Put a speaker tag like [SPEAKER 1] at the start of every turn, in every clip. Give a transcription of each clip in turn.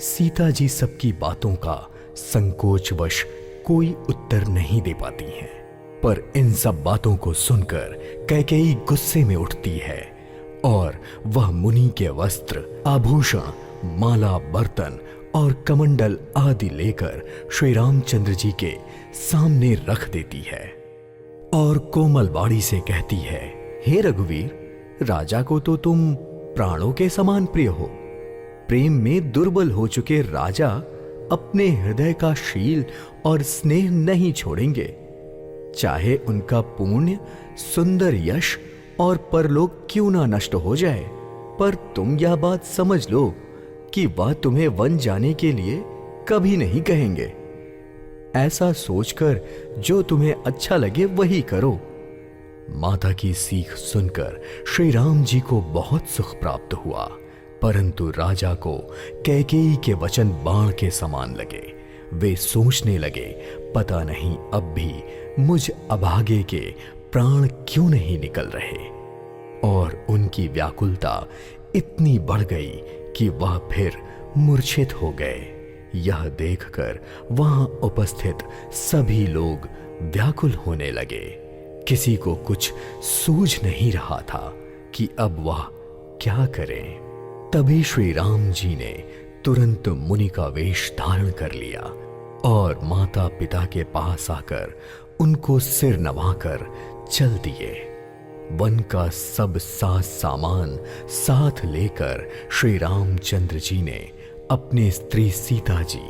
[SPEAKER 1] सीता जी सबकी बातों का संकोचवश कोई उत्तर नहीं दे पाती हैं, पर इन सब बातों को सुनकर कैकेयी गुस्से में उठती है और वह मुनि के वस्त्र, आभूषण, माला, बर्तन और कमंडल आदि लेकर श्री रामचंद्र जी के सामने रख देती है और कोमल वाणी से कहती है, हे रघुवीर, राजा को तो तुम प्राणों के समान प्रिय हो। प्रेम में दुर्बल हो चुके राजा अपने हृदय का शील और स्नेह नहीं छोड़ेंगे, चाहे उनका पुण्य, सुंदर यश और परलोक क्यों ना नष्ट हो जाए। पर तुम यह बात समझ लो कि वह तुम्हें वन जाने के लिए कभी नहीं कहेंगे। ऐसा सोचकर जो तुम्हें अच्छा लगे वही करो। माता की सीख सुनकर श्री राम जी को बहुत सुख प्राप्त हुआ, परंतु राजा को कैकेयी के वचन बाण के समान लगे। वे सोचने लगे, पता नहीं अब भी मुझ अभागे के प्राण क्यों नहीं निकल रहे। और उनकी व्याकुलता इतनी बढ़ गई कि वह फिर मूर्छित हो गए। यह देखकर वहां उपस्थित सभी लोग व्याकुल होने लगे। किसी को कुछ सूझ नहीं रहा था कि अब वह क्या करें। तभी श्री राम जी ने तुरंत मुनि का वेश धारण कर लिया और माता पिता के पास आकर उनको सिर नवाकर चल दिए। वन का सब साज सामान साथ लेकर श्री रामचंद्र जी ने अपने स्त्री सीता जी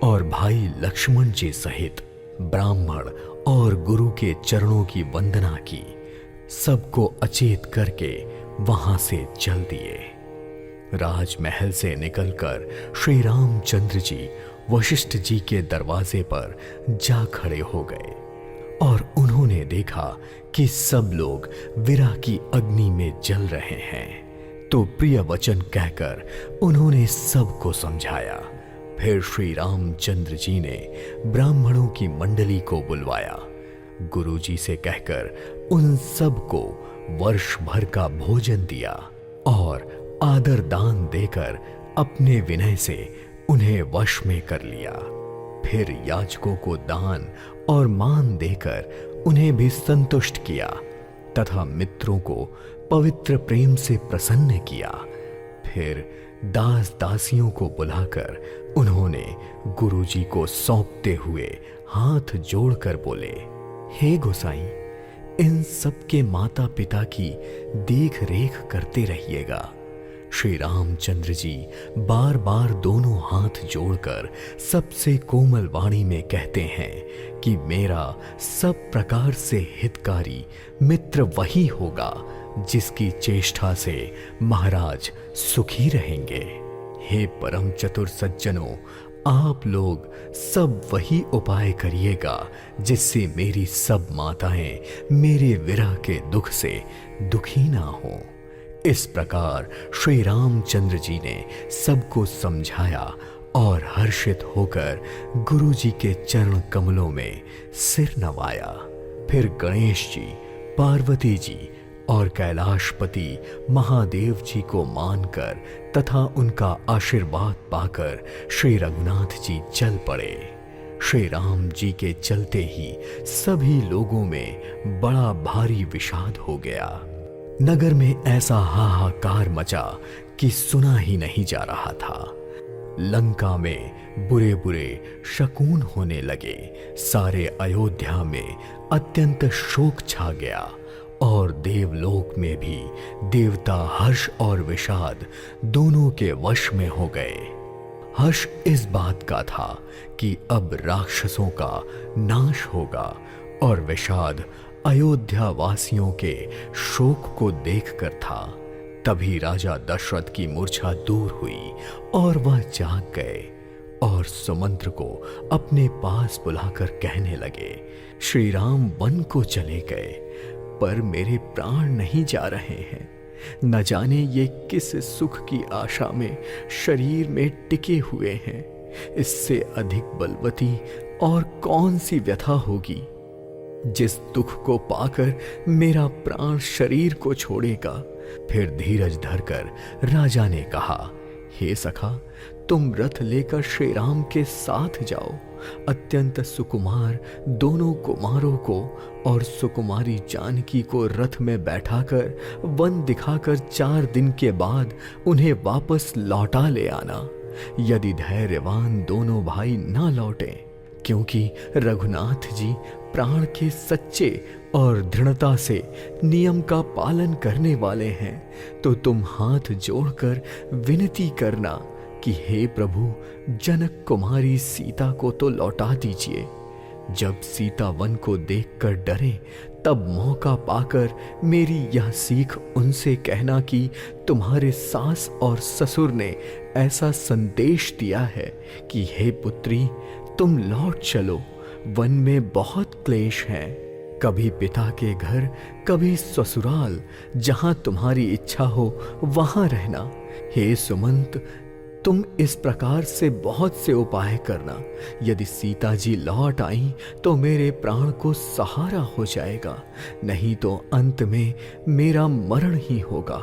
[SPEAKER 1] और भाई लक्ष्मण जी सहित ब्राह्मण और गुरु के चरणों की वंदना की। सबको अचेत करके वहां से चल दिए। राजमहल से निकलकर श्री रामचंद्र जी वशिष्ठ जी के दरवाजे पर जा खड़े हो गए और उन्होंने देखा कि सब लोग विरह की अग्नि में जल रहे हैं, तो प्रिय वचन कहकर उन्होंने सबको समझाया। फिर श्री रामचंद्र जी ने ब्राह्मणों की मंडली को बुलवाया। गुरुजी से कहकर उन सबको वर्ष भर का भोजन दिया और आदर दान देकर अपने विनय से उन्हें वश में कर लिया। फिर याचकों को दान और मान देकर उन्हें भी संतुष्ट किया तथा मित्रों को पवित्र प्रेम से प्रसन्न किया। फिर दास दासियों को बुलाकर उन्होंने गुरुजी को सौंपते हुए हाथ जोड़कर बोले, हे गोसाई, इन सब के माता पिता की देख रेख करते रहिएगा। श्री रामचंद्र जी बार बार दोनों हाथ जोड़कर सबसे कोमल वाणी में कहते हैं कि मेरा सब प्रकार से हितकारी मित्र वही होगा जिसकी चेष्टा से महाराज सुखी रहेंगे। हे परम चतुर सज्जनों, आप लोग सब वही उपाय करिएगा जिससे मेरी सब माताएं मेरे विरह के दुख से दुखी ना हो। इस प्रकार श्री रामचंद्र जी ने सबको समझाया और हर्षित होकर गुरुजी के चरण कमलों में सिर नवाया। फिर गणेश जी, पार्वती जी और कैलाशपति महादेव जी को मानकर तथा उनका आशीर्वाद पाकर श्री रघुनाथ जी चल पड़े। श्री राम जी के चलते ही सभी लोगों में बड़ा भारी विषाद हो गया। नगर में ऐसा हाहाकार मचा कि सुना ही नहीं जा रहा था। लंका में बुरे बुरे शकुन होने लगे। सारे अयोध्या में अत्यंत शोक छा गया और देवलोक में भी देवता हर्ष और विषाद दोनों के वश में हो गए। हर्ष इस बात का था कि अब राक्षसों का नाश होगा और विषाद अयोध्या वासियों के शोक को देखकर था। तभी राजा दशरथ की मूर्छा दूर हुई और वह जाग गए और सुमंत्र को अपने पास बुलाकर कहने लगे, श्री राम वन को चले गए पर मेरे प्राण नहीं जा रहे हैं। न जाने ये किस सुख की आशा में शरीर में टिके हुए हैं। इससे अधिक बलवती और कौन सी व्यथा होगी। जिस दुख को पाकर मेरा प्राण शरीर को छोड़ेगा। फिर धीरज धरकर राजा ने कहा, हे सखा, तुम रथ लेकर श्री राम के साथ जाओ। अत्यंत सुकुमार दोनों कुमारों को और सुकुमारी जानकी को रथ में बैठाकर वन दिखाकर 4 दिन के बाद उन्हें वापस लौटा ले आना। यदि धैर्यवान दोनों भाई ना लौटे, क्योंकि रघुनाथ जी प्राण के सच्चे और दृढ़ता से नियम का पालन करने वाले हैं, तो तुम हाथ जोड़कर विनती करना कि हे प्रभु, जनक कुमारी सीता को तो लौटा दीजिए। जब सीता वन को देखकर डरे, तब मौका पाकर मेरी यह सीख उनसे कहना कि तुम्हारे सास और ससुर ने ऐसा संदेश दिया है कि हे पुत्री, तुम लौट चलो, वन में बहुत क्लेश है। कभी पिता के घर, कभी ससुराल, जहां तुम्हारी इच्छा हो वहां रहना। हे सुमंत, तुम इस प्रकार से बहुत से उपाय करना। यदि सीता जी लौट आई तो मेरे प्राण को सहारा हो जाएगा, नहीं तो अंत में मेरा मरण ही होगा।